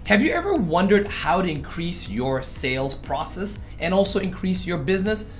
Have you ever wondered how to increase your sales process and also increase your business?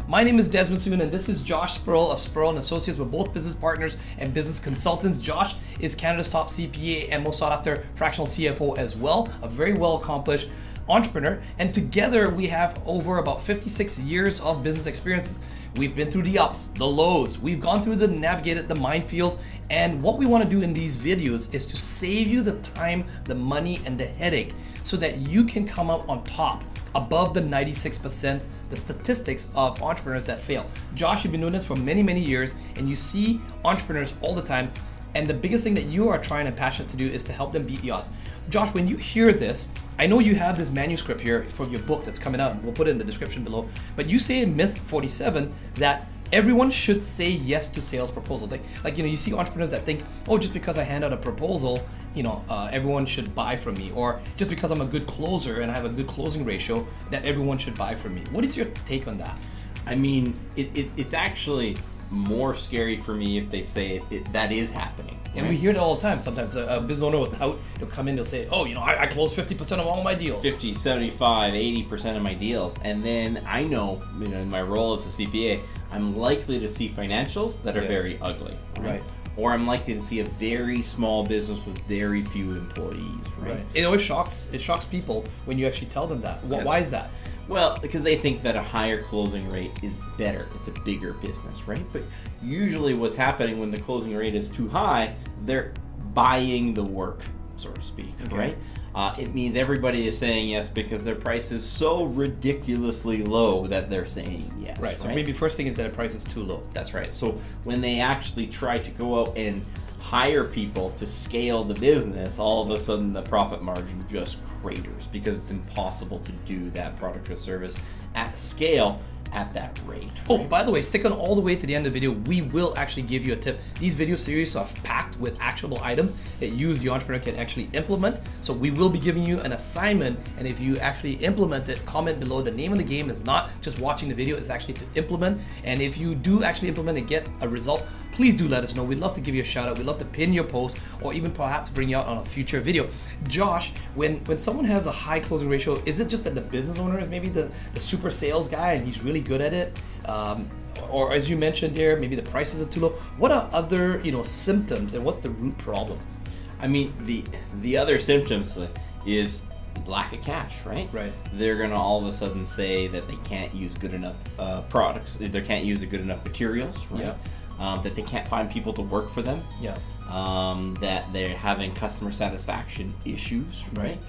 My name is Desmond Soon, and this is Josh Spurrell of Spurrell and Associates. We're both business partners and business consultants. Josh is Canada's top CPA and most sought after fractional CFO as well, a very well accomplished entrepreneur. And together we have over about 56 years of business experiences. We've been through the ups, the lows. We've gone through navigated the minefields. And what we want to do in these videos is to save you the time, the money, and the headache so that you can come out on top, above the 96%, the statistics of entrepreneurs that fail. Josh, you've been doing this for many, many years, and you see entrepreneurs all the time. And the biggest thing that you are trying and passionate to do is to help them beat the odds. Josh, when you hear this, I know you have this manuscript here from your book that's coming out, and we'll put it in the description below, but you say in Myth 47 that everyone should say yes to sales proposals. Like you see entrepreneurs that think, oh, just because I hand out a proposal, everyone should buy from me, or just because I'm a good closer and I have a good closing ratio, that everyone should buy from me. What is your take on that? I mean, it's actually more scary for me if they say that is happening. Right? And we hear it all the time. Sometimes a business owner will come in, they'll say, oh, I close 50% of all my deals. 50, 75, 80% of my deals. And then I know, in my role as a CPA, I'm likely to see financials that are very ugly. Right. Or I'm likely to see a very small business with very few employees. Right. It always shocks people when you actually tell them that. Why is that? Well, because they think that a higher closing rate is better. It's a bigger business, right? But usually what's happening when the closing rate is too high, they're buying the work, so to speak, right? It means everybody is saying yes because their price is so ridiculously low that they're saying yes. Right, so maybe first thing is that the price is too low. That's right. So when they actually try to go out and hire people to scale the business, all of a sudden the profit margin just craters because it's impossible to do that product or service at scale at that rate. Oh, by the way, stick on all the way to the end of the video. We will actually give you a tip. These video series are packed with actionable items that you as the entrepreneur can actually implement. So we will be giving you an assignment, and if you actually implement it, comment below. The name of the game is not just watching the video, it's actually to implement. And if you do actually implement and get a result, please do let us know. We'd love to give you a shout out. We'd love to pin your post or even perhaps bring you out on a future video. Josh, when someone has a high closing ratio, is it just that the business owner is maybe the super sales guy and he's really good at it? Or as you mentioned here, maybe the prices are too low. What are other symptoms, and what's the root problem? I mean, the other symptoms is lack of cash, right? Right. They're gonna all of a sudden say that they can't use good enough products. They can't use good enough materials, right? Yeah. That they can't find people to work for them. Yeah. That they're having customer satisfaction issues, right?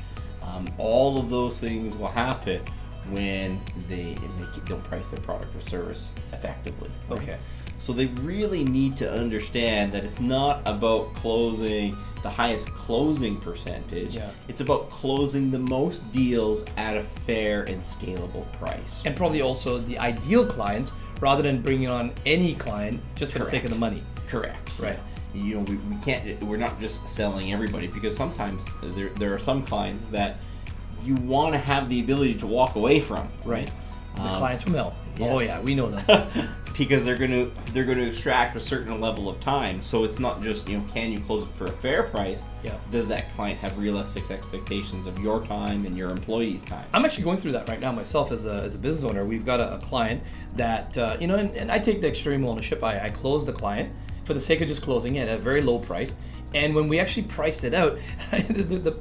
All of those things will happen when they don't price their product or service effectively. Right? Okay. So they really need to understand that it's not about closing the highest closing percentage. Yeah. It's about closing the most deals at a fair and scalable price. And probably also the ideal clients, rather than bringing on any client just for the sake of the money. Correct. Right. We can't. We're not just selling everybody, because sometimes there are some clients that you want to have the ability to walk away from. Right. The clients from hell. Yeah. Oh yeah, we know them. Because they're going to extract a certain level of time. So it's not just, can you close it for a fair price? Yeah. Does that client have realistic expectations of your time and your employees' time? I'm actually going through that right now myself as a business owner. We've got a client that, and I take the extreme ownership. I close the client for the sake of just closing it at a very low price. And when we actually priced it out,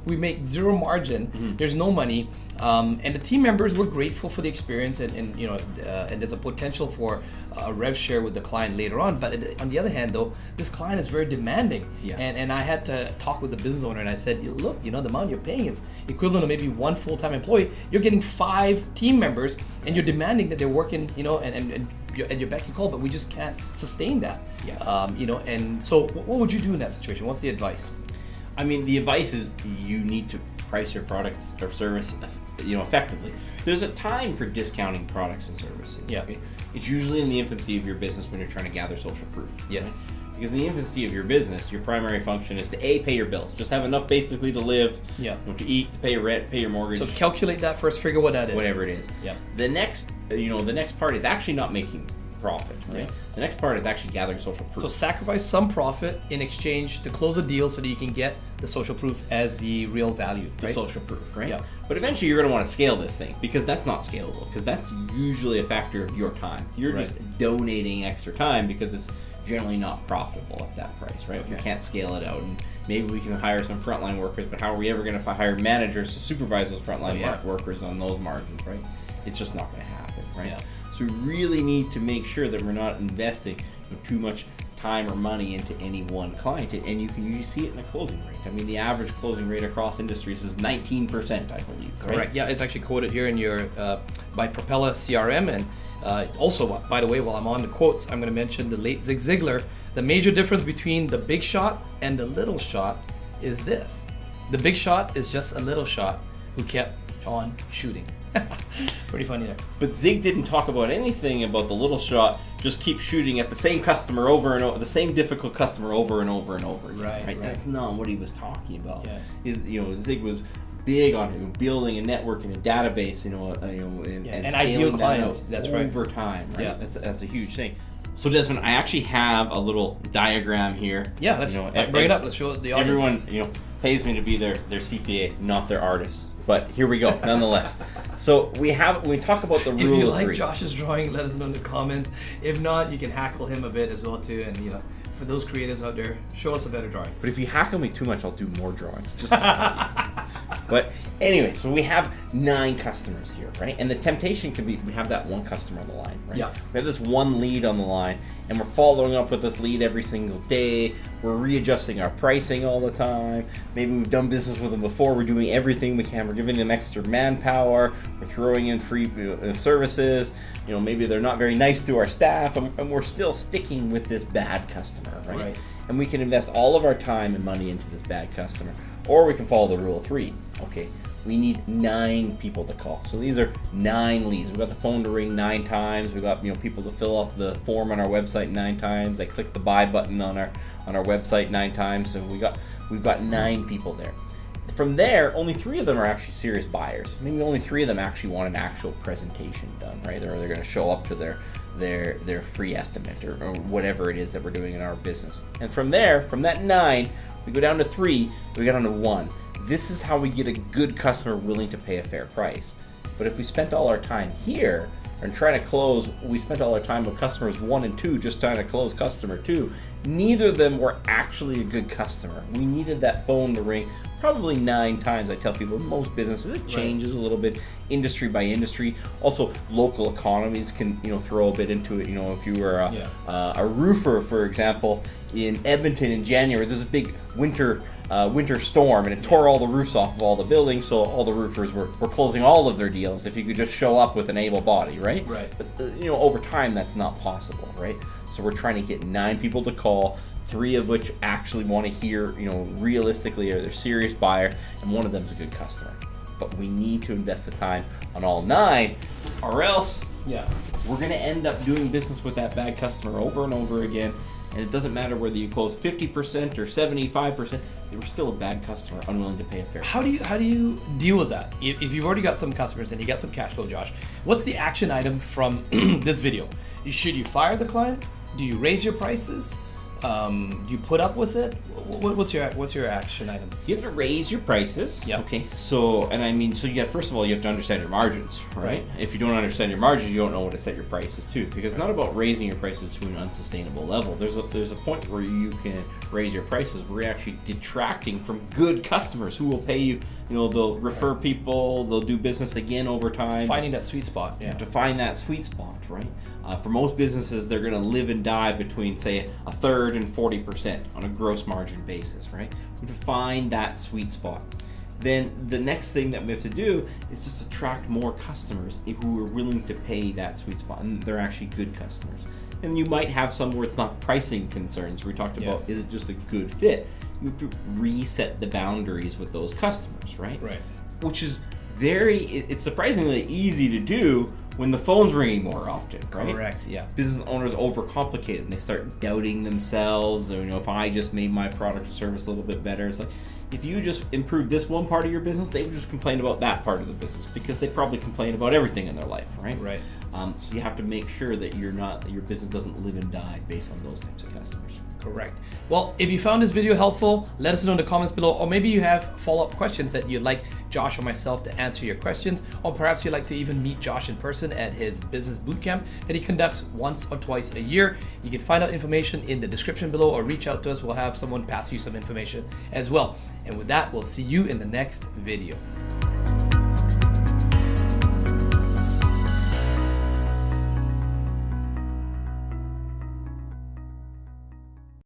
we make zero margin. Mm-hmm. There's no money, and the team members were grateful for the experience, and there's a potential for a rev share with the client later on. But on the other hand, though, this client is very demanding, and I had to talk with the business owner, and I said, look, the amount you're paying is equivalent to maybe one full-time employee. You're getting 5 team members, and you're demanding that they're working, and at your beck and call, but we just can't sustain that. Yeah. And so what would you do in that situation? What's the advice? I mean, the advice is you need to price your products or service, effectively. There's a time for discounting products and services. Yeah. Okay? It's usually in the infancy of your business when you're trying to gather social proof. Yes. Right? Because in the infancy of your business, your primary function is to pay your bills. Just have enough basically to live, to eat, to pay your rent, pay your mortgage. So calculate that first, figure what that is. Whatever it is. Yeah. The next part is actually not making profit, right? Yeah. The next part is actually gathering social proof. So sacrifice some profit in exchange to close a deal so that you can get the social proof as the real value, the right? social proof, right? Yeah. But eventually you're going to want to scale this thing, because that's not scalable, because that's usually a factor of your time. You're Right. just donating extra time because it's generally not profitable at that price, right? We Okay. can't scale it out, and maybe we can hire some frontline workers, but how are we ever going to hire managers to supervise those frontline workers on those margins, right? It's just not going to happen, right? Yeah. So we really need to make sure that we're not investing too much time or money into any one client, and you can usually see it in the closing rate. I mean, the average closing rate across industries is 19%, I believe. Right? Correct. Yeah, it's actually quoted here in your by Propeller CRM, and also, by the way, while I'm on the quotes, I'm going to mention the late Zig Ziglar. The major difference between the big shot and the little shot is this: the big shot is just a little shot who kept on shooting. Pretty funny there. But Zig didn't talk about anything about the little shot. Just keep shooting at the same customer over and over, the same difficult customer over and over and over again. Right. That's not what he was talking about. Yeah. Zig was big on building a network and a database, and And ideal scaling clients. that That's out right. over time. Right. Yeah. That's a huge thing. So Desmond, I actually have a little diagram here. Yeah, let's bring it up. Let's show the audience. Everyone, pays me to be their CPA, not their artist. But here we go, nonetheless. So we talk about the rule of three. If you like Josh's drawing, let us know in the comments. If not, you can hackle him a bit as well too. And for those creatives out there, show us a better drawing. But if you hackle me too much, I'll do more drawings. Just to spite you. But anyway, so we have 9 customers here, right? And the temptation could be we have that one customer on the line, right? Yeah. We have this one lead on the line, and we're following up with this lead every single day. We're readjusting our pricing all the time. Maybe we've done business with them before. We're doing everything we can. We're giving them extra manpower. We're throwing in free services. Maybe they're not very nice to our staff, and we're still sticking with this bad customer, right? And we can invest all of our time and money into this bad customer. Or we can follow the rule of 3. Okay, we need 9 people to call. So these are 9 leads. We've got the phone to ring 9 times. We've got people to fill out the form on our website 9 times. They click the buy button on our website 9 times. So we've got 9 people there. From there, only 3 of them are actually serious buyers. Maybe only 3 of them actually want an actual presentation done, right? Or they're going to show up to their free estimate or whatever it is that we're doing in our business. And from there, from that 9, we go down to 3, we go down to 1. This is how we get a good customer willing to pay a fair price. But if we spent all our time here and trying to close, we spent all our time with customers 1 and 2 just trying to close customer 2, neither of them were actually a good customer. We needed that phone to ring probably 9 times. I tell people, most businesses, it changes a little bit, industry by industry. Also, local economies can throw a bit into it. If you were a roofer, for example, in Edmonton in January, there's a big winter storm, and it tore all the roofs off of all the buildings, so all the roofers were closing all of their deals if you could just show up with an able body, right? Right. But over time, that's not possible, right? So we're trying to get 9 people to call, 3 of which actually want to hear, realistically, or they're serious buyer, and 1 of them's a good customer. But we need to invest the time on all 9, or else we're going to end up doing business with that bad customer over and over again. And it doesn't matter whether you close 50% or 75%, they were still a bad customer, unwilling to pay a fair price. How do you deal with that? If you've already got some customers and you got some cash flow, Josh, what's the action item from this video? Should you fire the client? Do you raise your prices? Do you put up with it? What's your action item? You have to raise your prices. Yeah. Okay. So first of all, you have to understand your margins, right? If you don't understand your margins, you don't know what to set your prices to, because it's not about raising your prices to an unsustainable level. There's a point where you can raise your prices where you're actually detracting from good customers who will pay you. They'll refer people, they'll do business again over time. It's finding that sweet spot. You have to find that sweet spot, right? For most businesses, they're going to live and die between, say, 1/3 and 40% on a gross margin basis, right? We have to find that sweet spot. Then the next thing that we have to do is just attract more customers who are willing to pay that sweet spot, and they're actually good customers. And you might have some where it's not pricing concerns. We talked about, is it just a good fit? You have to reset the boundaries with those customers, right? Right. Which is it's surprisingly easy to do when the phone's ringing more often, right? Correct, yeah. Business owners overcomplicate it and they start doubting themselves. Or, if I just made my product or service a little bit better, it's like, if you just improve this one part of your business, they would just complain about that part of the business because they probably complain about everything in their life, right? Right. So you have to make sure that your business doesn't live and die based on those types of customers. Correct. Well, if you found this video helpful, let us know in the comments below, or maybe you have follow-up questions that you'd like Josh or myself to answer your questions, or perhaps you'd like to even meet Josh in person at his Business Bootcamp that he conducts once or twice a year. You can find out information in the description below or reach out to us. We'll have someone pass you some information as well. And with that, we'll see you in the next video.